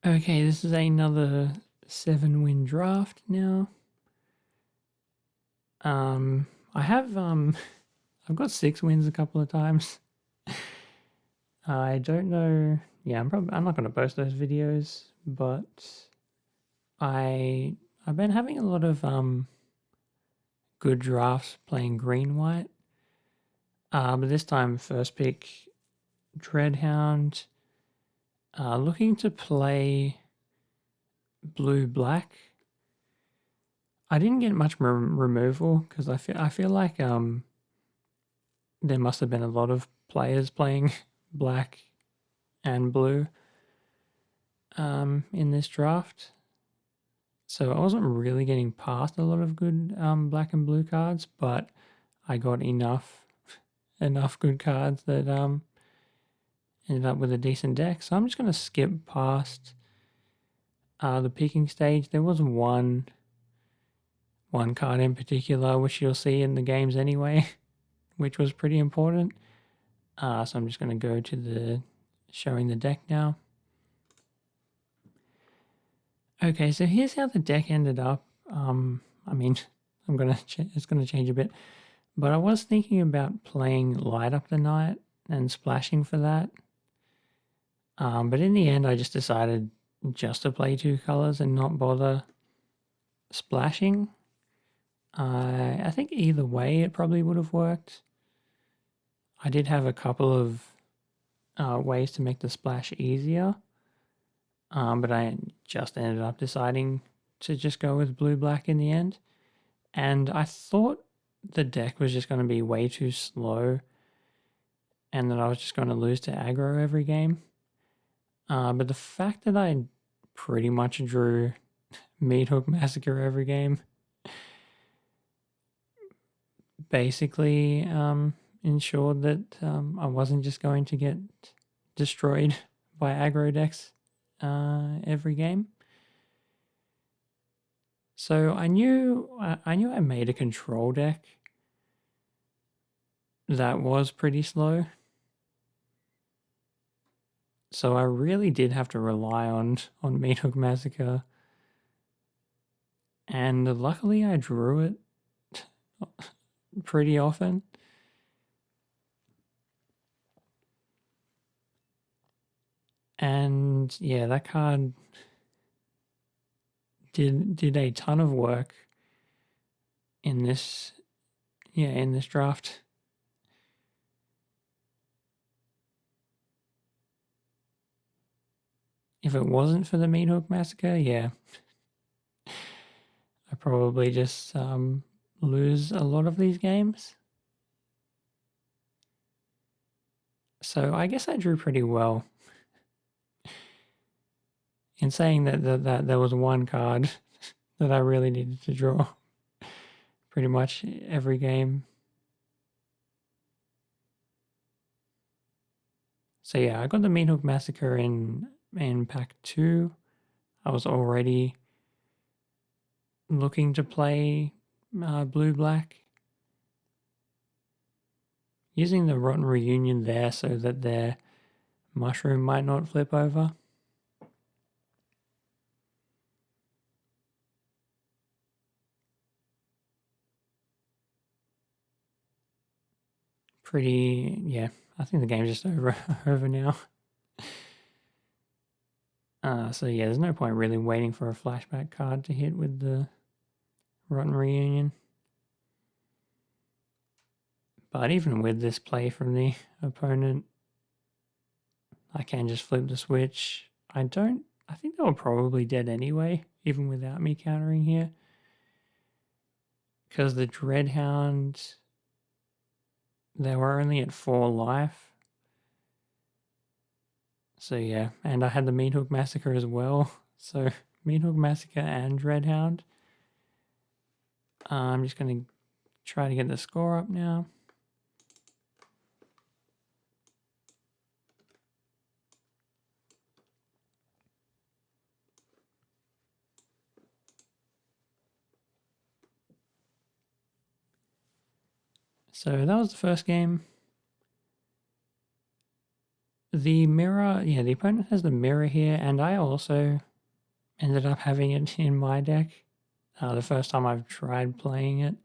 Okay, this is another 7-win draft now. I have I've got 6 wins a couple of times. I don't know. Yeah, I'm not gonna post those videos, but I've been having a lot of good drafts playing green white. But this time first pick Dreadhound. Looking to play blue black. I didn't get much removal because I feel like there must have been a lot of players playing black and blue in this draft. So I wasn't really getting past a lot of good black and blue cards, but I got enough good cards that ended up with a decent deck. So I'm just going to skip past the picking stage. There was one card in particular, which you'll see in the games anyway, which was pretty important. So I'm just going to go to the showing the deck now. Okay, so here's how the deck ended up. I mean, it's gonna change a bit, but I was thinking about playing Light Up the Night and splashing for that. But in the end, I just decided just to play 2 colors and not bother splashing. I think either way it probably would have worked. I did have a couple of ways to make the splash easier, but I just ended up deciding to just go with blue-black in the end. And I thought the deck was just going to be way too slow and that I was just going to lose to aggro every game. But the fact that I pretty much drew Meat Hook Massacre every game basically ensured that I wasn't just going to get destroyed by aggro decks every game. So I knew I made a control deck that was pretty slow. So I really did have to rely on Meat Hook Massacre. And luckily I drew it pretty often. And yeah, that card did a ton of work in this draft. If it wasn't for the Meat Hook Massacre, yeah, I probably just lose a lot of these games. So I guess I drew pretty well. In saying that there was one card that I really needed to draw pretty much every game. So yeah, I got the Meat Hook Massacre in pack 2. I was already looking to play blue-black. Using the Rotten Reunion there so that their mushroom might not flip over. Yeah, I think the game's just over now. So yeah, there's no point really waiting for a flashback card to hit with the Rotten Reunion. But even with this play from the opponent, I can just flip the switch. I think they were probably dead anyway, even without me countering here. Because the Dreadhound, they were only at 4 life. So yeah, and I had the Meat Hook Massacre as well. So Meat Hook Massacre and Dreadhound. I'm just going to try to get the score up now. So that was the first game. The mirror, yeah, the opponent has the mirror here, and I also ended up having it in my deck the first time I've tried playing it.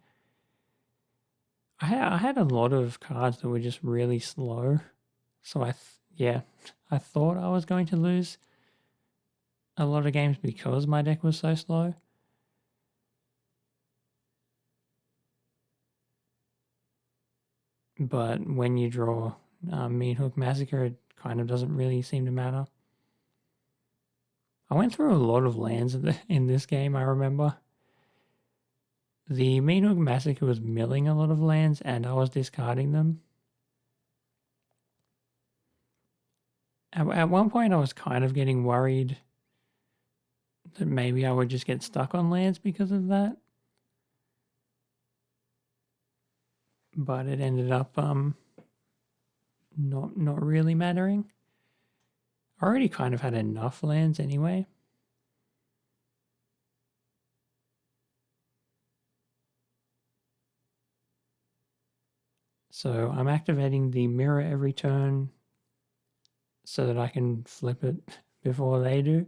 I had a lot of cards that were just really slow, so I thought I was going to lose a lot of games because my deck was so slow. But when you draw Meat Hook Massacre, it kind of doesn't really seem to matter. I went through a lot of lands in this game, I remember. The Meat Hook Massacre was milling a lot of lands and I was discarding them. At one point I was kind of getting worried that maybe I would just get stuck on lands because of that. But it ended up not really mattering. I already kind of had enough lands anyway. So I'm activating the mirror every turn so that I can flip it before they do.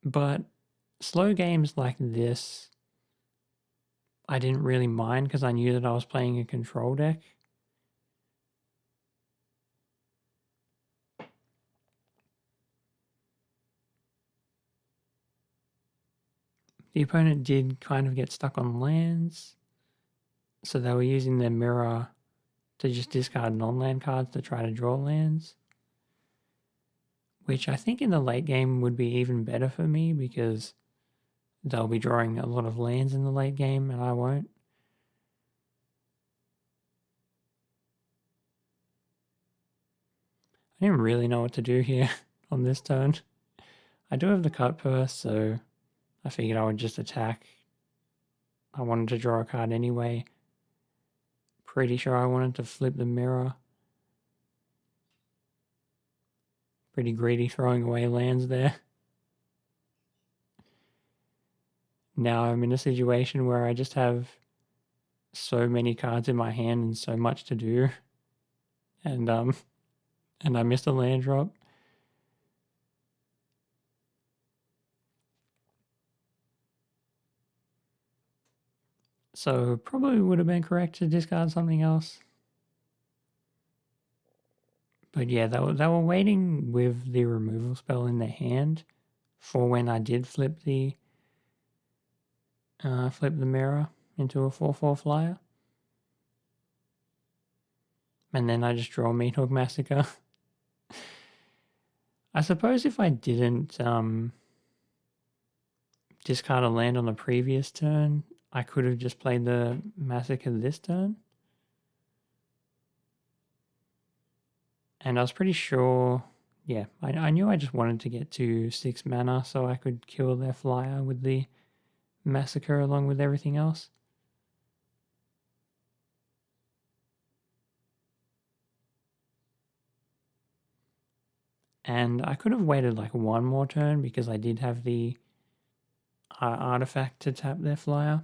But slow games like this, I didn't really mind because I knew that I was playing a control deck. The opponent did kind of get stuck on lands, so they were using their mirror to just discard non-land cards to try to draw lands, which I think in the late game would be even better for me because they'll be drawing a lot of lands in the late game and I won't. I didn't really know what to do here on this turn. I do have the cut purse, so I figured I would just attack. I wanted to draw a card anyway. Pretty sure I wanted to flip the mirror. Pretty greedy throwing away lands there. Now I'm in a situation where I just have so many cards in my hand and so much to do. And I missed a land drop. So probably would have been correct to discard something else. But yeah, they were waiting with the removal spell in their hand for when I did flip the mirror into a 4/4 flyer. And then I just draw Meat Hook Massacre. I suppose if I didn't discard a land on the previous turn, I could have just played the Massacre this turn. And I was pretty sure, yeah, I knew I just wanted to get to 6 mana so I could kill their flyer with the Massacre along with everything else. And I could have waited like one more turn because I did have the artifact to tap their flyer.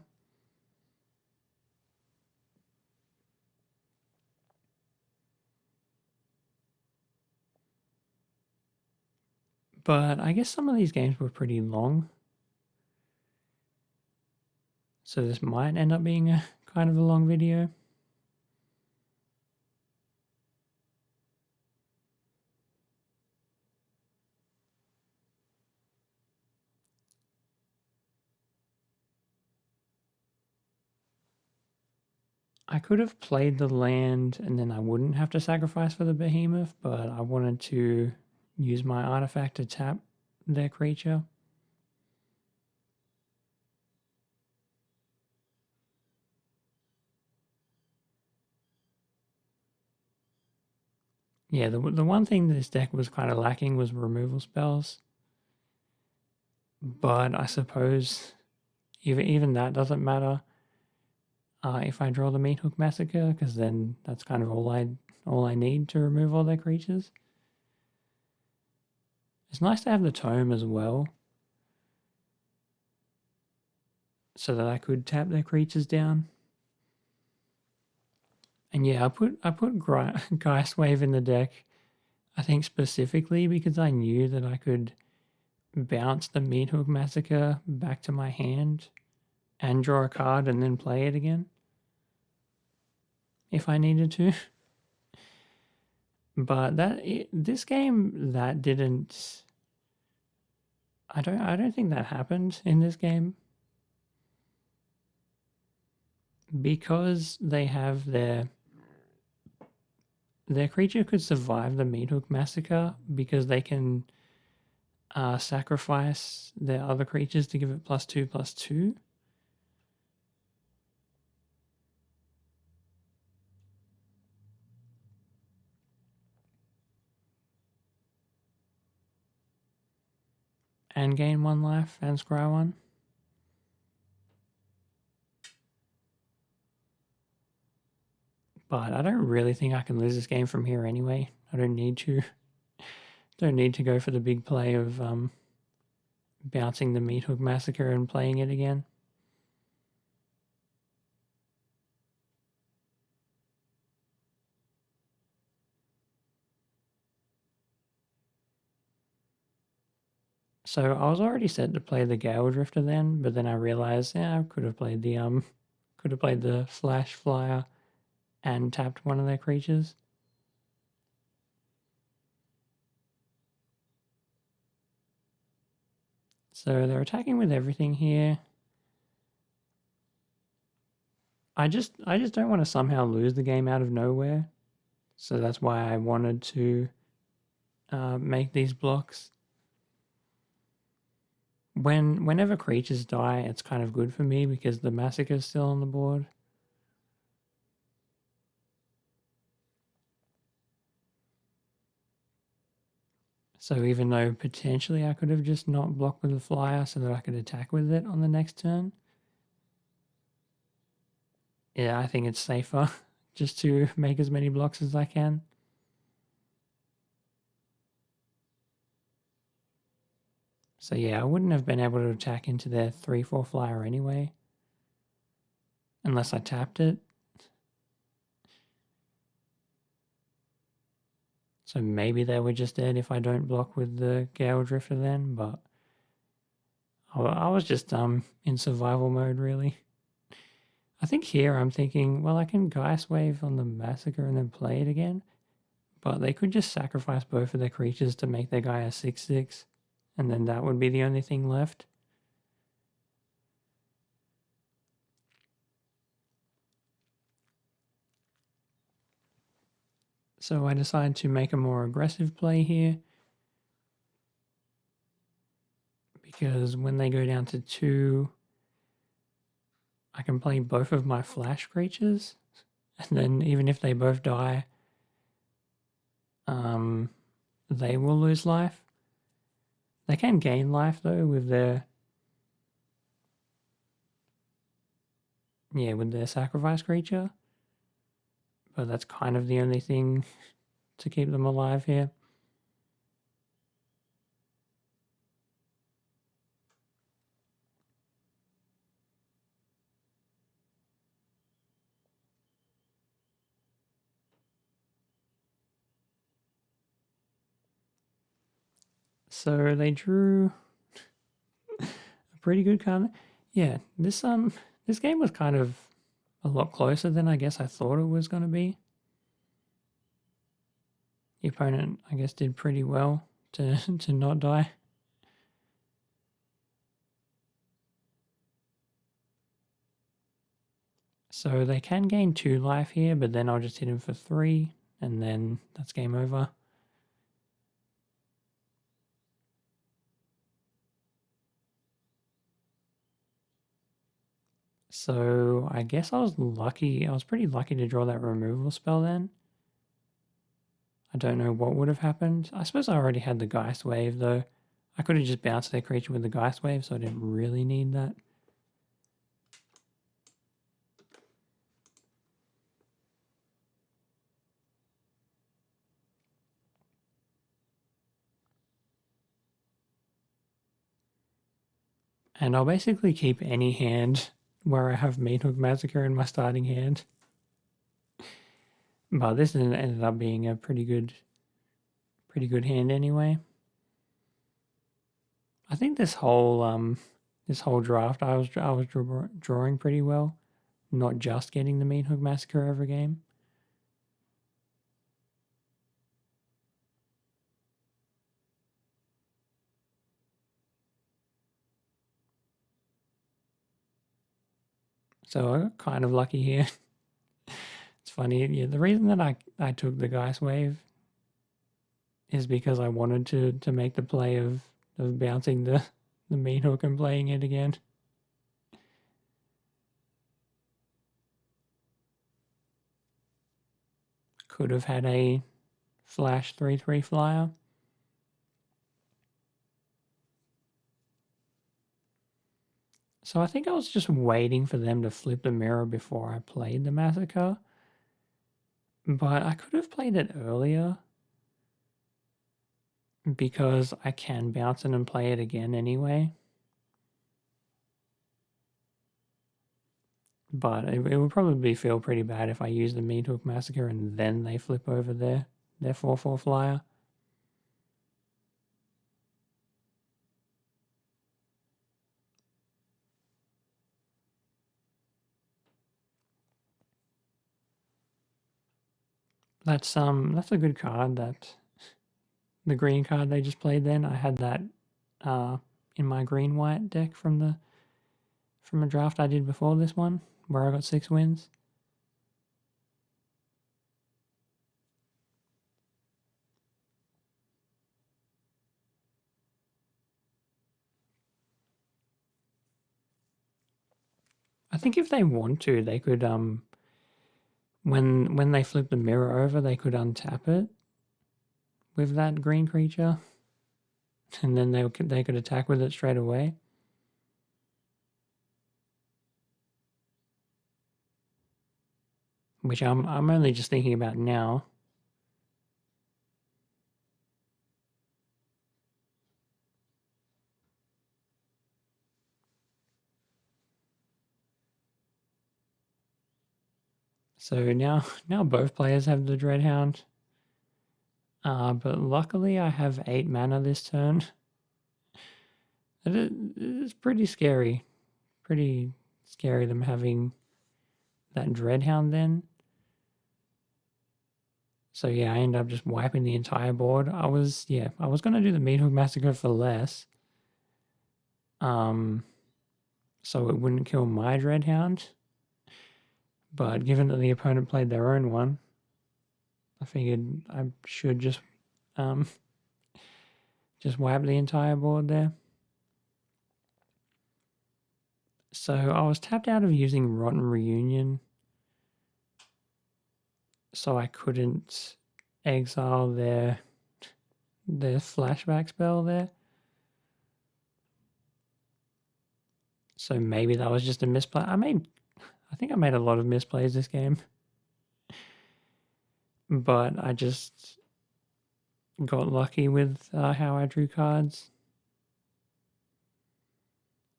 But I guess some of these games were pretty long. So this might end up being a kind of a long video. I could have played the land and then I wouldn't have to sacrifice for the behemoth, but I wanted to use my artifact to tap their creature. Yeah, the one thing this deck was kind of lacking was removal spells. But I suppose even that doesn't matter if I draw the Meat Hook Massacre, because then that's kind of all I need to remove all their creatures. It's nice to have the tome as well, so that I could tap their creatures down. And yeah, I put Geist Wave in the deck, I think specifically because I knew that I could bounce the Meat Hook Massacre back to my hand and draw a card and then play it again if I needed to. But this game that didn't. I don't think that happened in this game because they have their creature could survive the Meat Hook Massacre because they can sacrifice their other creatures to give it +2/+2. And gain 1 life and scry 1. But I don't really think I can lose this game from here anyway. I don't need to. Don't need to go for the big play of bouncing the Meat Hook Massacre and playing it again. So I was already set to play the Gale Drifter then, but then I realized, I could have played the Flash Flyer and tapped one of their creatures. So they're attacking with everything here. I just don't want to somehow lose the game out of nowhere. So that's why I wanted to make these blocks. Whenever creatures die, it's kind of good for me because the Massacre is still on the board. So even though potentially I could have just not blocked with the Flyer so that I could attack with it on the next turn, yeah, I think it's safer just to make as many blocks as I can. So yeah, I wouldn't have been able to attack into their 3/4 Flyer anyway, unless I tapped it. So maybe they were just dead if I don't block with the Gale Drifter then, but I was just in survival mode really. I think here I'm thinking, well, I can Geist Wave on the Massacre and then play it again, but they could just sacrifice both of their creatures to make their guy a 6/6, and then that would be the only thing left. So I decided to make a more aggressive play here, because when they go down to 2, I can play both of my flash creatures, and then even if they both die, they will lose life. They can gain life though with their sacrifice creature, but that's kind of the only thing to keep them alive here. So they drew a pretty good card. Yeah, this game was kind of a lot closer than I guess I thought it was going to be. The opponent, I guess, did pretty well to to not die. So they can gain 2 life here, but then I'll just hit him for 3, and then that's game over. So I guess I was lucky. I was pretty lucky to draw that removal spell then. I don't know what would have happened. I suppose I already had the Geist Wave though. I could have just bounced their creature with the Geist Wave, so I didn't really need that. And I'll basically keep any hand where I have Meat Hook Massacre in my starting hand. But this ended up being a pretty good hand anyway. I think this whole draft I was drawing pretty well, not just getting the Meat Hook Massacre every game. So I got kind of lucky here. It's funny, yeah. The reason that I took the Geist Wave is because I wanted to make the play of bouncing the Meat Hook and playing it again. Could have had a flash 3/3 flyer. So I think I was just waiting for them to flip the mirror before I played the Massacre. But I could have played it earlier because I can bounce it and play it again anyway. But it would probably feel pretty bad if I use the Meat Hook Massacre and then they flip over their 4/4 flyer. That's a good card. That the green card they just played. Then I had that in my green white deck from a draft I did before this one, where I got 6 wins. I think if they want to, they could when they flip the mirror over, they could untap it with that green creature, and then they could attack with it straight away. Which I'm only just thinking about now. So now both players have the Dreadhound. But luckily I have 8 mana this turn. It is pretty scary. Pretty scary them having that Dreadhound then. So yeah, I end up just wiping the entire board. I was going to do the Meat Hook Massacre for less. So it wouldn't kill my Dreadhound. But given that the opponent played their own one, I figured I should just wipe the entire board there. So I was tapped out of using Rotten Reunion, so I couldn't exile their flashback spell there. So maybe that was just a misplay. I think I made a lot of misplays this game, but I just got lucky with how I drew cards.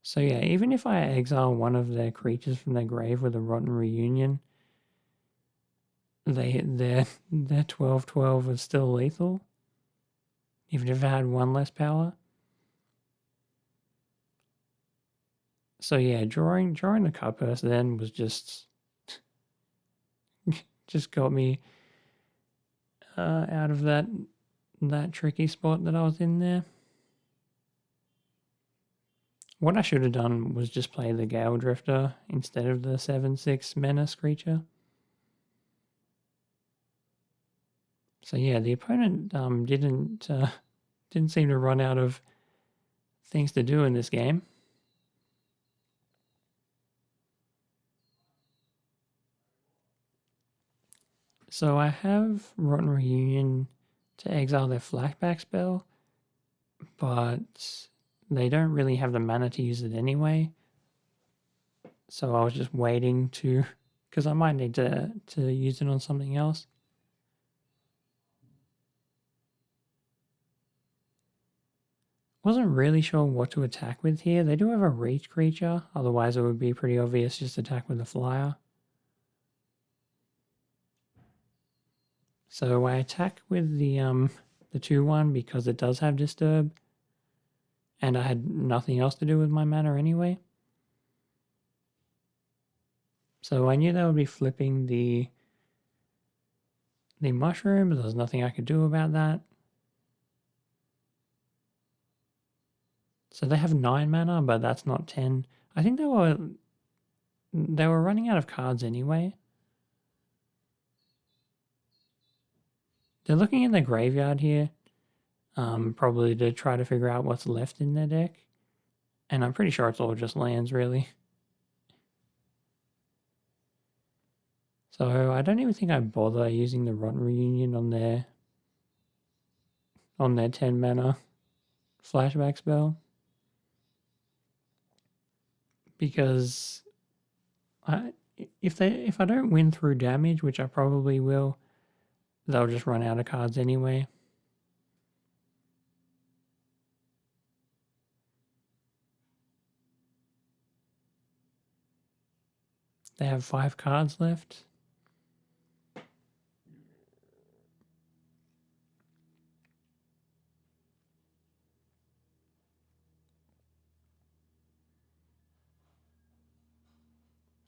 So yeah, even if I exile one of their creatures from their grave with a Rotten Reunion, their 12/12 is still lethal, even if it had 1 less power. So yeah, drawing the card purse then was just got me out of that tricky spot that I was in there. What I should have done was just play the Gale Drifter instead of the 7/6 Menace creature. So yeah, the opponent didn't seem to run out of things to do in this game. So I have Rotten Reunion to exile their flashback spell, but they don't really have the mana to use it anyway. So I was just waiting to, because I might need to use it on something else. Wasn't really sure what to attack with here. They do have a reach creature, otherwise it would be pretty obvious just attack with a flyer. So I attack with the 2/1 because it does have disturb, and I had nothing else to do with my mana anyway. So I knew they would be flipping the mushroom, but there was nothing I could do about that. So they have 9 mana, but that's not 10. I think they were running out of cards anyway. They're looking in the graveyard here, probably to try to figure out what's left in their deck. And I'm pretty sure it's all just lands, really. So I don't even think I bother using the Rotten Reunion on their 10 mana flashback spell. Because if I don't win through damage, which I probably will, they'll just run out of cards anyway. They have 5 cards left.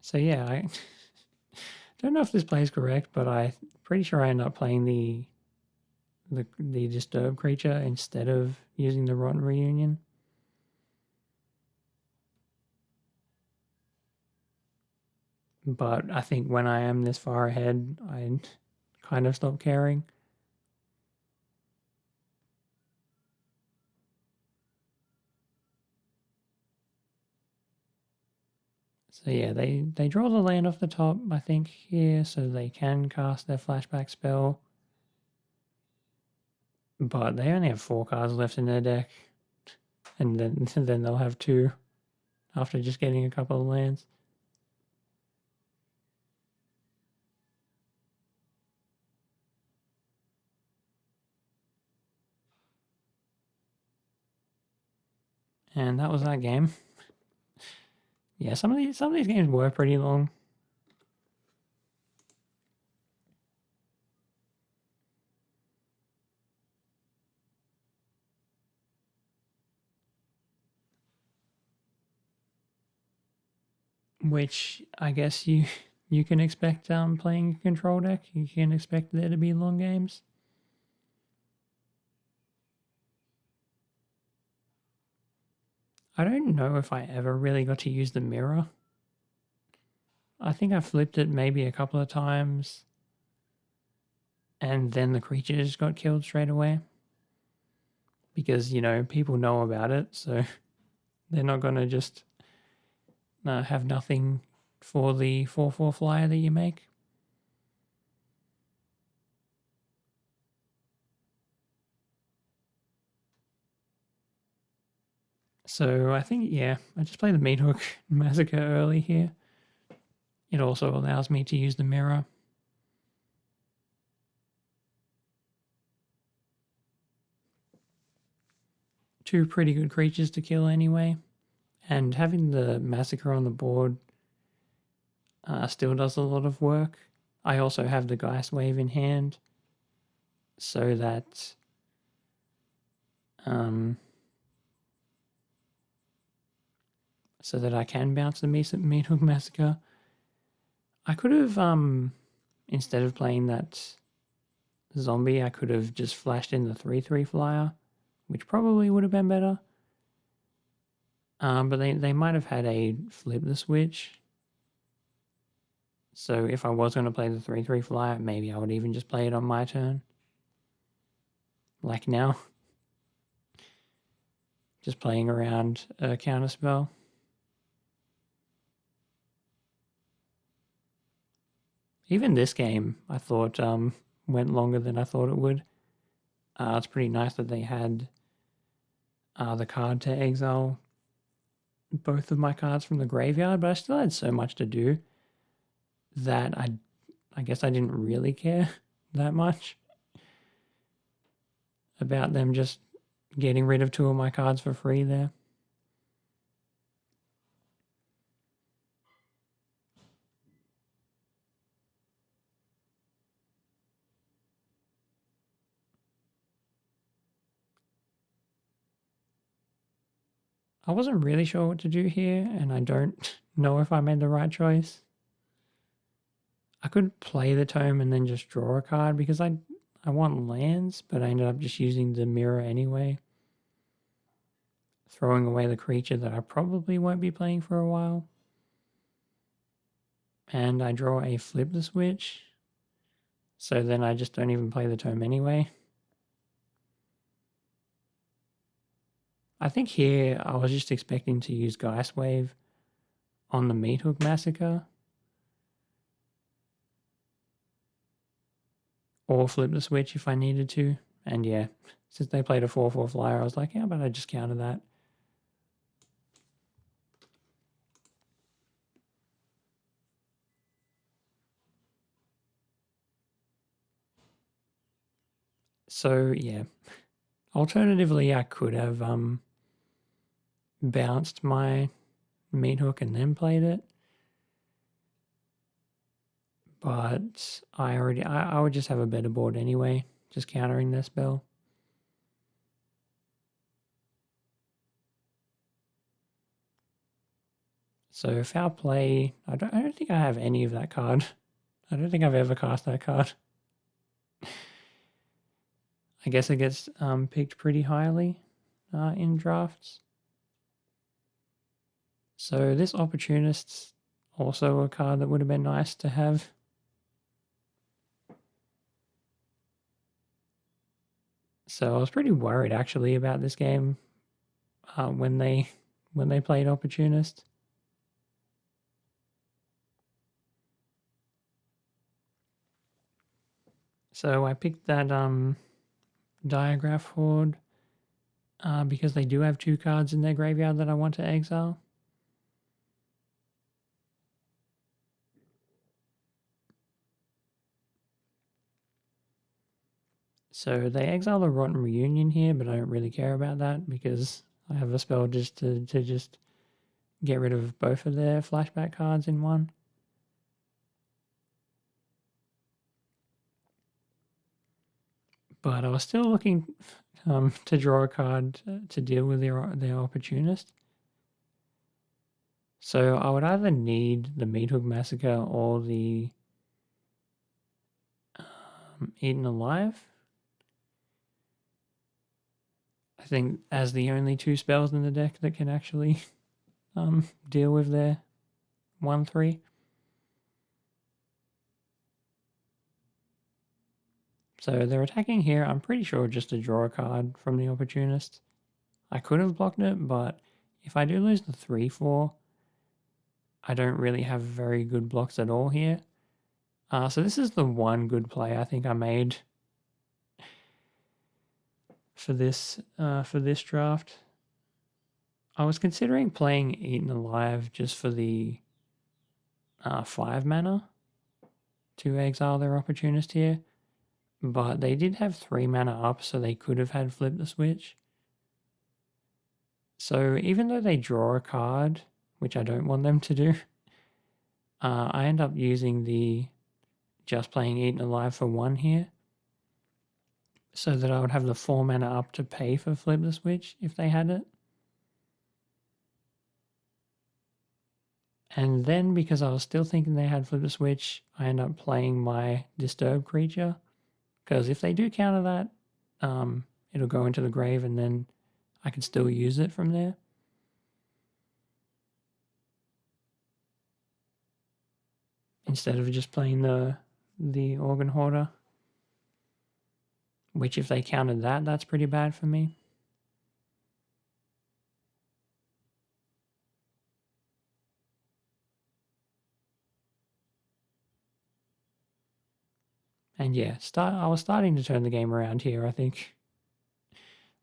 So yeah, I don't know if this play is correct, but I'm pretty sure I end up playing the Disturb creature instead of using the Rotten Reunion. But I think when I am this far ahead, I kind of stop caring. So yeah, they draw the land off the top, I think, here, so they can cast their flashback spell. But they only have 4 cards left in their deck. And then they'll have 2 after just getting a couple of lands. And that was that game. Yeah, some of these games were pretty long. Which I guess you can expect playing a control deck. You can expect there to be long games. I don't know if I ever really got to use the mirror. I think I flipped it maybe a couple of times, and then the creatures got killed straight away. Because, people know about it, so they're not going to just have nothing for the 4/4 flyer that you make. So I think, yeah, I just play the Meat Hook Massacre early here. It also allows me to use the mirror. Two pretty good creatures to kill anyway. And having the Massacre on the board still does a lot of work. I also have the Geist Wave in hand, so that I can bounce the Meat Hook Massacre. I could have, instead of playing that zombie, I could have just flashed in the 3/3 flyer, which probably would have been better. But they might have had a flip the switch. So if I was going to play the 3/3 flyer, maybe I would even just play it on my turn. Like now. Just playing around a counterspell. Even this game, I thought, went longer than I thought it would. It's pretty nice that they had the card to exile both of my cards from the graveyard, but I still had so much to do that I guess I didn't really care that much about them just getting rid of 2 of my cards for free there. I wasn't really sure what to do here, and I don't know if I made the right choice. I could play the tome and then just draw a card because I want lands, but I ended up just using the mirror anyway, throwing away the creature that I probably won't be playing for a while. And I draw a flip the switch, so then I just don't even play the tome anyway. I think here I was just expecting to use Geist Wave on the Meat Hook Massacre, or flip the switch if I needed to. And yeah, since they played a 4/4 flyer, I was like, yeah, but I just counter that. So yeah, alternatively, I could have bounced my Meat Hook and then played it, but I would just have a better board anyway, just countering their spell. So foul play, I don't think I have any of that card. I don't think I've ever cast that card. I guess it gets picked pretty highly in drafts. So this Opportunist's also a card that would have been nice to have. So I was pretty worried actually about this game when they played Opportunist. So I picked that Diagraph Horde because they do have 2 cards in their graveyard that I want to exile. So they exile the Rotten Reunion here, but I don't really care about that because I have a spell just to just get rid of both of their flashback cards in one. But I was still looking to draw a card to deal with their Opportunist. So I would either need the Meat Hook Massacre or the Eaten Alive. I think as the only 2 spells in the deck that can actually deal with their 1/3. So they're attacking here. I'm pretty sure just to draw a card from the Opportunist. I could have blocked it, but if I do lose the 3/4, I don't really have very good blocks at all here. So this is the one good play I think I made for this draft. I was considering playing Eaten Alive just for the 5 mana to exile their Opportunist here, but they did have 3 mana up, so they could have had Flip the Switch. So even though they draw a card, which I don't want them to do, I end up using the just playing Eaten Alive for 1 here, so that I would have the 4 mana up to pay for Flip the Switch if they had it. And then because I was still thinking they had Flip the Switch, I end up playing my Disturb creature, because if they do counter that, it'll go into the grave and then I can still use it from there. Instead of just playing the Organ Hoarder. Which if they countered that, that's pretty bad for me. And yeah, I was starting to turn the game around here, I think.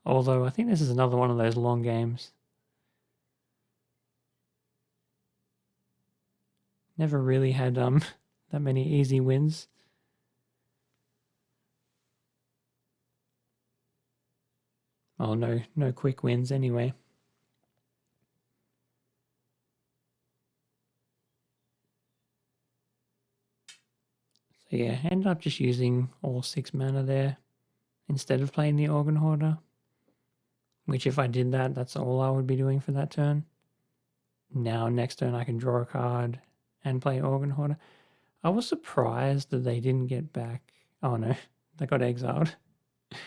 Although I think this is another one of those long games. Never really had that many easy wins. Oh, no quick wins anyway. So yeah, ended up just using all 6 mana there instead of playing the Organ Hoarder. which if I did that, that's all I would be doing for that turn. Now, next turn, I can draw a card and play Organ Hoarder. I was surprised that they didn't get back. Oh no, they got exiled. I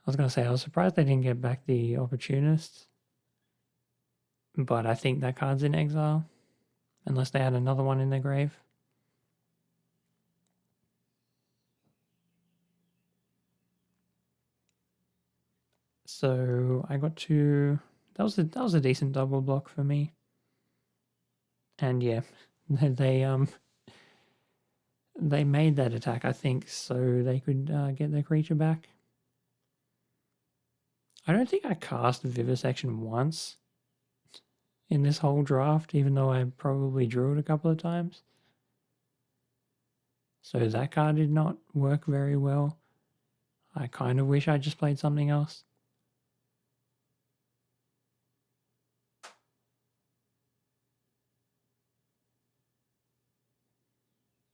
was going to say, I was surprised they didn't get back the Opportunist, but I think that card's in exile, unless they had another one in their grave. So I got to, that was a decent double block for me. And yeah, they made that attack, I think, so they could get their creature back. I don't think I cast Vivisection once in this whole draft, even though I probably drew it a couple of times. So that card did not work very well. I kind of wish I just played something else.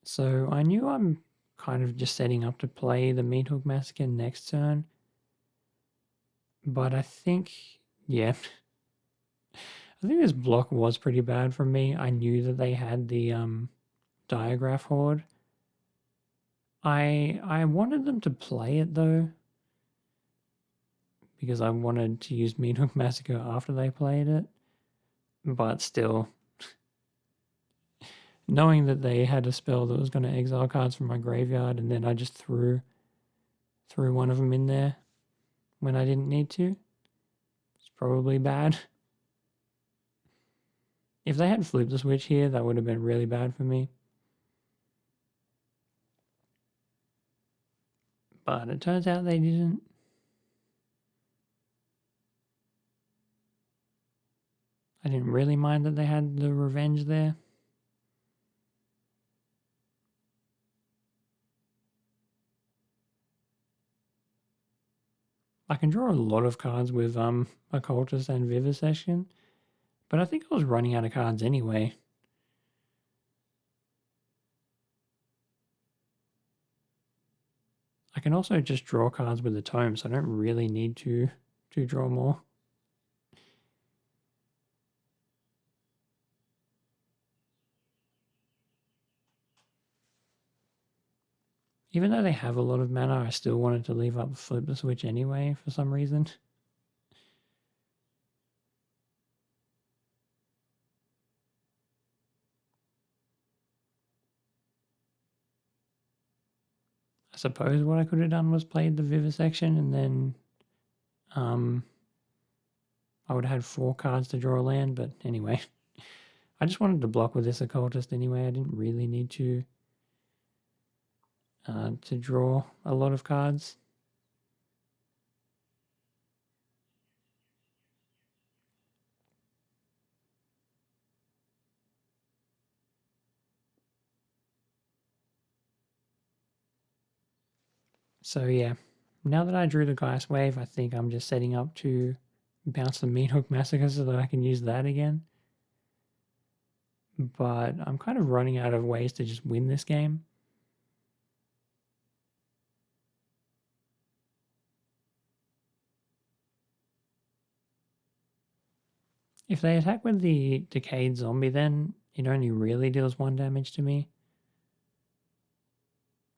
So I knew I'm kind of just setting up to play the Meathook Massacre next turn. But I think, yeah, I think this block was pretty bad from me. I knew that they had the Diagraph Horde. I wanted them to play it though, because I wanted to use Meathook Massacre after they played it. But still, knowing that they had a spell that was going to exile cards from my graveyard, and then I just threw one of them in there when I didn't need to, it's probably bad. If they had flipped the switch here, that would have been really bad for me. But it turns out they didn't. I didn't really mind that they had the revenge there. I can draw a lot of cards with Occultist and Vivisection, but I think I was running out of cards anyway. I can also just draw cards with the Tome, so I don't really need to draw more. Even though they have a lot of mana, I still wanted to leave up Flip the Switch anyway for some reason. I suppose what I could have done was played the Vivisection and then I would have had 4 cards to draw a land, but anyway. I just wanted to block with this Occultist anyway. I didn't really need to draw a lot of cards. So yeah, now that I drew the Geist Wave, I think I'm just setting up to bounce the Meathook Massacre so that I can use that again. But I'm kind of running out of ways to just win this game. If they attack with the Decayed Zombie, then it only really deals 1 damage to me.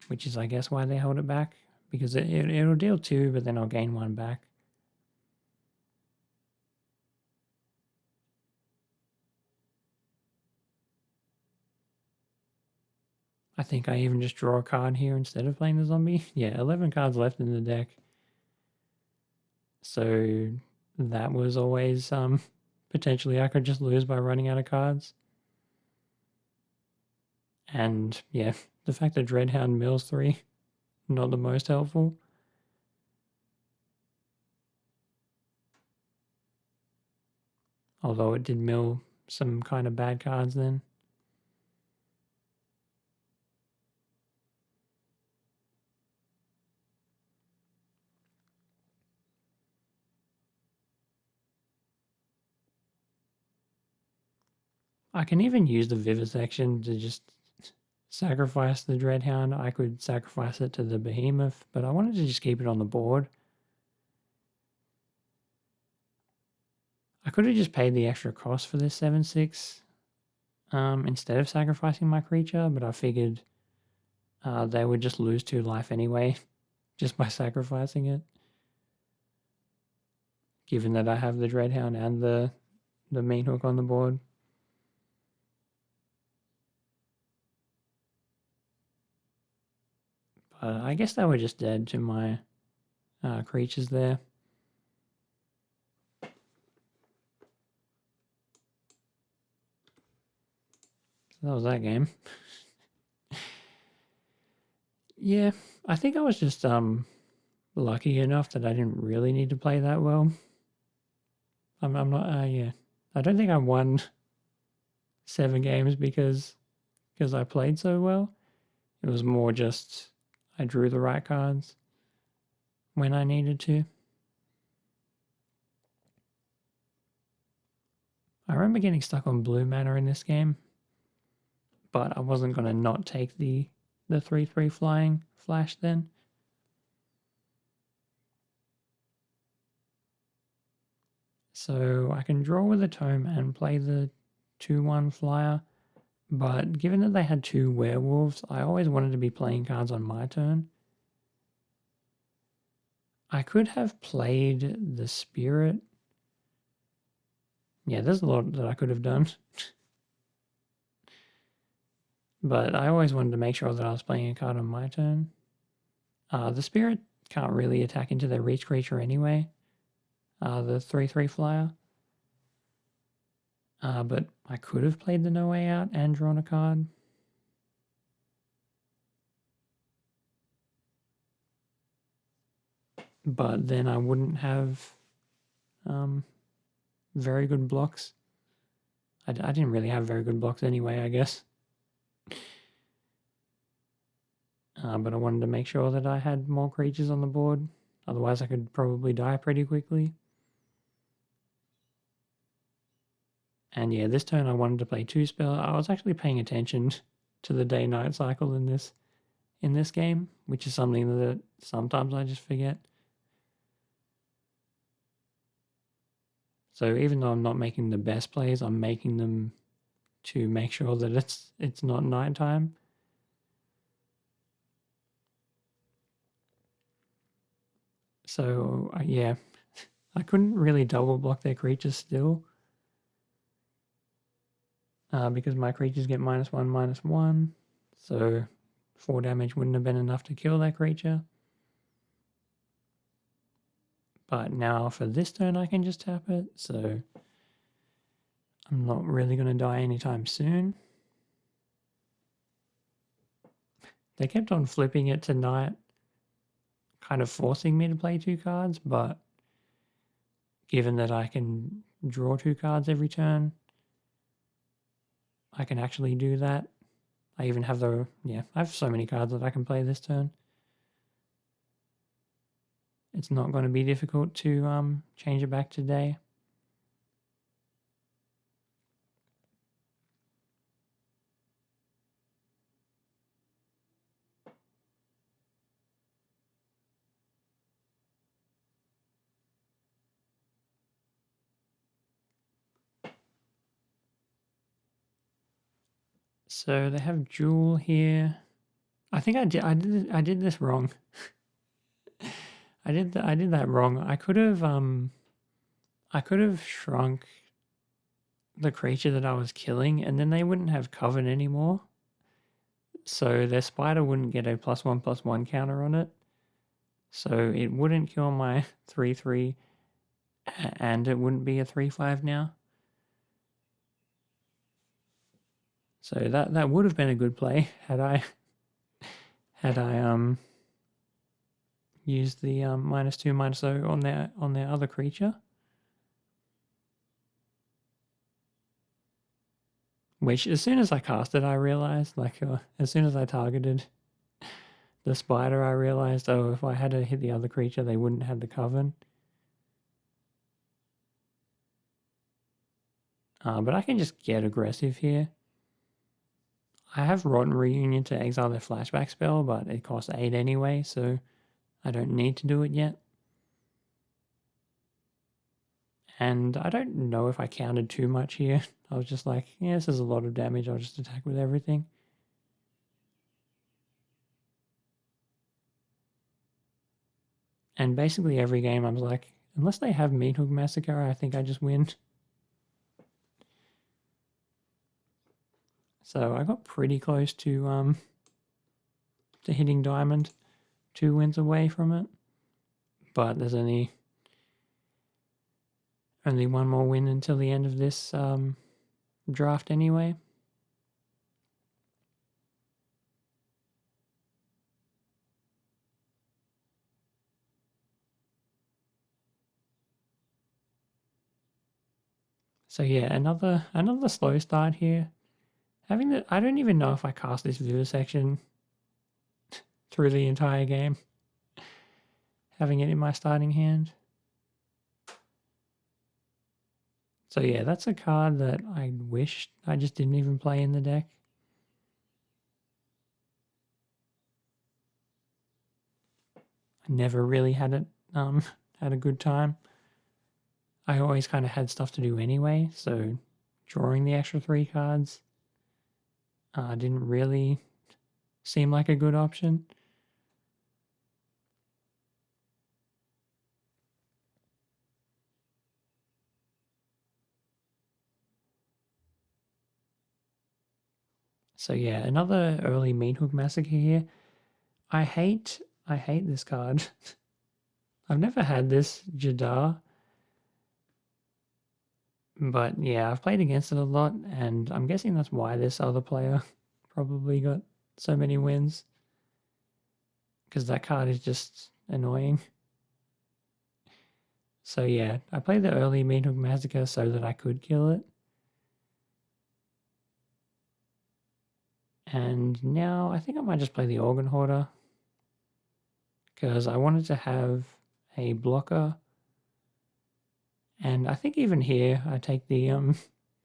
Which is, I guess, why they held it back. Because it'll deal 2, but then I'll gain 1 back. I think I even just draw a card here instead of playing the zombie. Yeah, 11 cards left in the deck. So that was always potentially I could just lose by running out of cards. And yeah, the fact that Dreadhound mills 3, not the most helpful. Although it did mill some kind of bad cards then. I can even use the Vivisection to just sacrifice the Dreadhound. I could sacrifice it to the Behemoth, but I wanted to just keep it on the board. I could have just paid the extra cost for this 7/6 instead of sacrificing my creature, but I figured they would just lose 2 life anyway, just by sacrificing it. Given that I have the Dreadhound and the Mean Hook on the board. But I guess they were just dead to my creatures there. So that was that game. Yeah, I think I was just lucky enough that I didn't really need to play that well. I'm not. Yeah, I don't think I won 7 games because I played so well. It was more just I drew the right cards when I needed to. I remember getting stuck on blue mana in this game, but I wasn't going to not take the 3/3 flying flash then. So I can draw with a tome and play the 2/1 flyer, but given that they had 2 werewolves, I always wanted to be playing cards on my turn. I could have played the spirit. Yeah, there's a lot that I could have done. But I always wanted to make sure that I was playing a card on my turn. The spirit can't really attack into their reach creature anyway. The 3/3 flyer. But I could have played the No Way Out and drawn a card. But then I wouldn't have very good blocks. I didn't really have very good blocks anyway, I guess. But I wanted to make sure that I had more creatures on the board. Otherwise, I could probably die pretty quickly. And yeah, this turn I wanted to play 2 spell. I was actually paying attention to the day-night cycle in this game, which is something that sometimes I just forget. So even though I'm not making the best plays, I'm making them to make sure that it's not nighttime. So yeah, I couldn't really double block their creatures still. Because my creatures get -1/-1. So 4 damage wouldn't have been enough to kill that creature. But now for this turn I can just tap it, so I'm not really going to die anytime soon. They kept on flipping it to night, kind of forcing me to play 2 cards, but given that I can draw 2 cards every turn, I can actually do that. I even have I have so many cards that I can play this turn. It's not going to be difficult to change it back to day. So they have Jewel here. I think I did this wrong. I did that wrong. I could have shrunk the creature that I was killing, and then they wouldn't have covered anymore. So their spider wouldn't get a +1/+1 counter on it. So it wouldn't kill my 3/3, and it wouldn't be a 3/5 now. So that would have been a good play had I used the -2/-0 on their other creature. Which as soon as I cast it, I realized, as soon as I targeted the spider, I realized, oh, if I had to hit the other creature, they wouldn't have the coven. But I can just get aggressive here. I have Rotten Reunion to exile their flashback spell, but it costs 8 anyway, so I don't need to do it yet. And I don't know if I counted too much here. I was just like, yeah, this is a lot of damage. I'll just attack with everything. And basically every game I was like, unless they have Meat Hook Massacre, I think I just win. So I got pretty close to hitting Diamond, 2 wins away from it. But there's only one more win until the end of this draft anyway. So yeah, another slow start here. I don't even know if I cast this vivisection through the entire game. Having it in my starting hand. So yeah, that's a card that I wish I just didn't even play in the deck. I never really had it had a good time. I always kind of had stuff to do anyway, so drawing the extra 3 cards didn't really seem like a good option. So yeah, another early Meat Hook Massacre here. I hate this card. I've never had this Jadar. But yeah, I've played against it a lot, and I'm guessing that's why this other player probably got so many wins. Because that card is just annoying. So yeah, I played the early Meat Hook Massacre so that I could kill it. And now I think I might just play the Organ Hoarder. Because I wanted to have a blocker. And I think even here I take the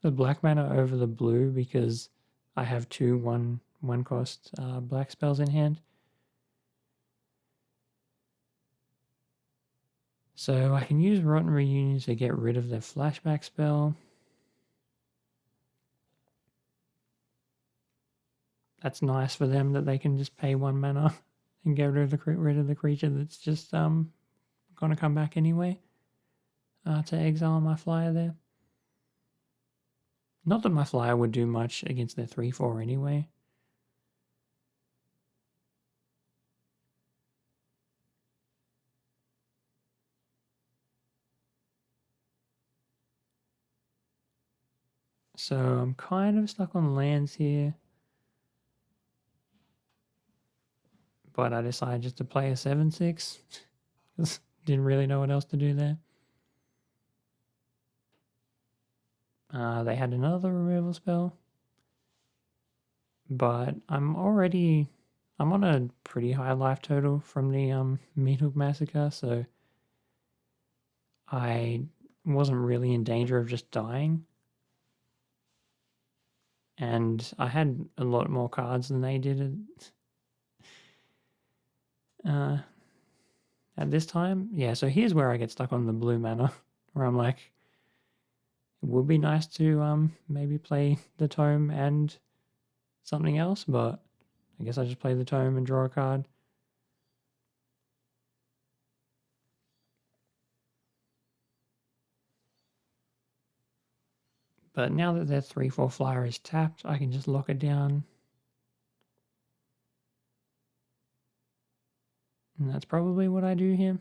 the black mana over the blue because I have 2 one cost black spells in hand. So I can use Rotten Reunion to get rid of their flashback spell. That's nice for them that they can just pay 1 mana and get rid of the creature that's just gonna come back anyway. To exile my flyer there. Not that my flyer would do much against their 3/4 anyway. So I'm kind of stuck on lands here. But I decided just to play a 7/6. Because didn't really know what else to do there. They had another removal spell. But I'm on a pretty high life total from the Meat Hook Massacre, so I wasn't really in danger of just dying. And I had a lot more cards than they did at this time. Yeah, so here's where I get stuck on the blue mana, where I'm like, it would be nice to maybe play the Tome and something else, but I guess I just play the Tome and draw a card. But now that their 3/4 flyer is tapped, I can just lock it down. And that's probably what I do here.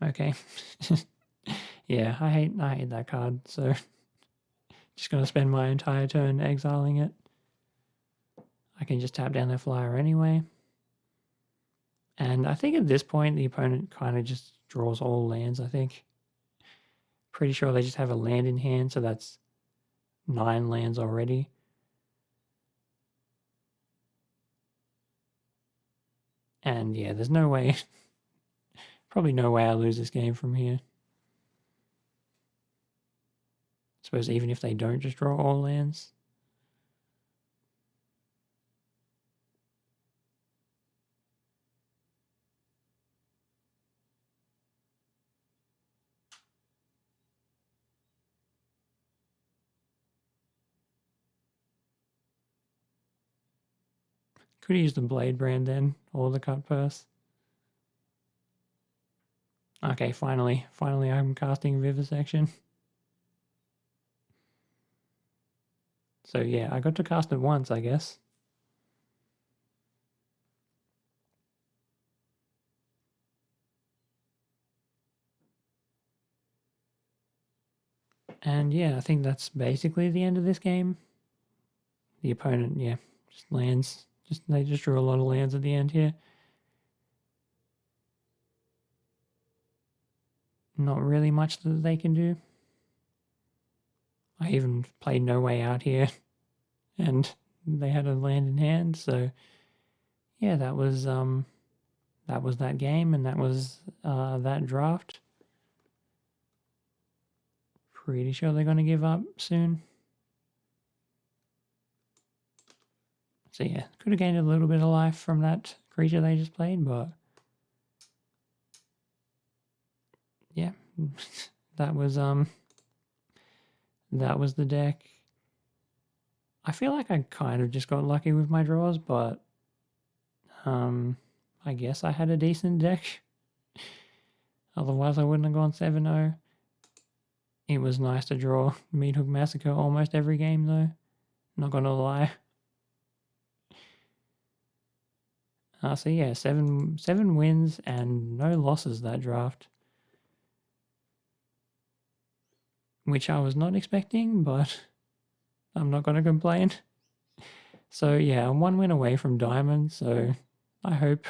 Okay. Yeah, I hate that card, so just gonna spend my entire turn exiling it. I can just tap down their flyer anyway. And I think at this point the opponent kind of just draws all lands, I think. Pretty sure they just have a land in hand, so that's 9 lands already. And yeah, there's no way, probably no way I lose this game from here. I suppose even if they don't just draw all lands. Could have used the Blade brand then, or the cut purse. Okay, finally I'm casting Vivisection. So yeah, I got to cast it once, I guess. And yeah, I think that's basically the end of this game. The opponent, yeah, just lands. They just drew a lot of lands at the end here. Not really much that they can do. I even played No Way Out here, and they had a land in hand. So yeah, that was that game, and that was that draft. Pretty sure they're going to give up soon. So yeah, could have gained a little bit of life from that creature they just played, but yeah, that was the deck. I feel like I kind of just got lucky with my draws, but I guess I had a decent deck. Otherwise, I wouldn't have gone 7-0. It was nice to draw Meat Hook Massacre almost every game, though. Not gonna lie. So yeah, seven wins and no losses that draft, which I was not expecting, but I'm not gonna complain. So yeah, I'm 1 win away from Diamond, so I hope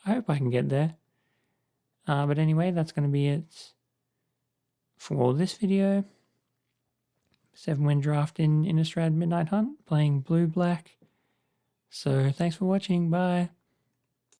I can get there. But anyway, that's going to be it for this video. 7-win draft in Innistrad Midnight Hunt, playing blue-black. So thanks for watching, bye.